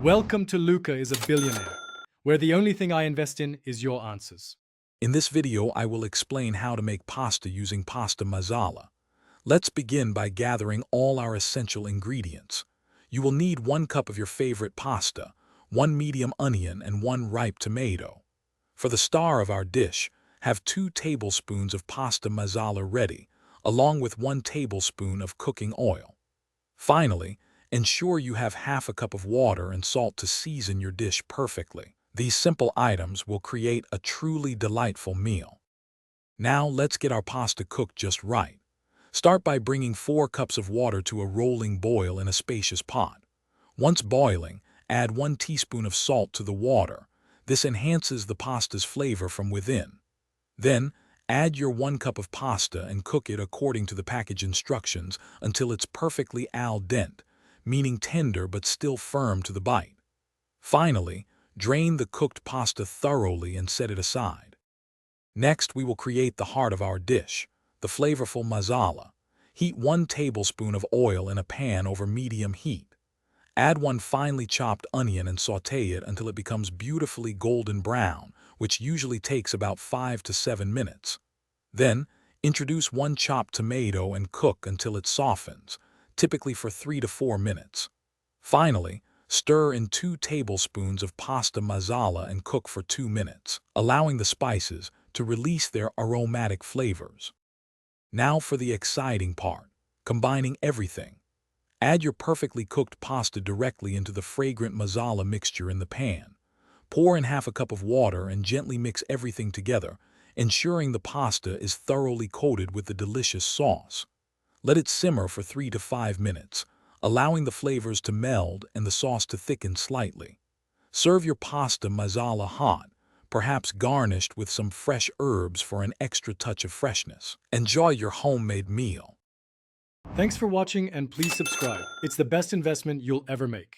Welcome to Luca is a Billionaire, where the only thing I invest in is your answers. In this video, I will explain how to make pasta using pasta masala. Let's begin by gathering all our essential ingredients. You will need 1 cup of your favorite pasta, 1 medium onion, and 1 ripe tomato. For the star of our dish, have 2 tablespoons of pasta masala ready, along with 1 tablespoon of cooking oil. Finally, ensure you have half a cup of water and salt to season your dish perfectly. These simple items will create a truly delightful meal. Now let's get our pasta cooked just right. Start by bringing 4 cups of water to a rolling boil in a spacious pot. Once boiling, add 1 teaspoon of salt to the water. This enhances the pasta's flavor from within. Then, add your 1 cup of pasta and cook it according to the package instructions until it's perfectly al dente, meaning tender but still firm to the bite. Finally, drain the cooked pasta thoroughly and set it aside. Next, we will create the heart of our dish, the flavorful masala. Heat 1 tablespoon of oil in a pan over medium heat. Add 1 finely chopped onion and saute it until it becomes beautifully golden brown, which usually takes about 5 to 7 minutes. Then, introduce 1 chopped tomato and cook until it softens, typically for 3 to 4 minutes. Finally, stir in 2 tablespoons of pasta masala and cook for 2 minutes, allowing the spices to release their aromatic flavors. Now for the exciting part, combining everything. Add your perfectly cooked pasta directly into the fragrant masala mixture in the pan. Pour in half a cup of water and gently mix everything together, ensuring the pasta is thoroughly coated with the delicious sauce. Let it simmer for 3 to 5 minutes, allowing the flavors to meld and the sauce to thicken slightly. Serve your pasta masala hot, perhaps garnished with some fresh herbs for an extra touch of freshness. Enjoy your homemade meal. Thanks for watching and please subscribe. It's the best investment you'll ever make.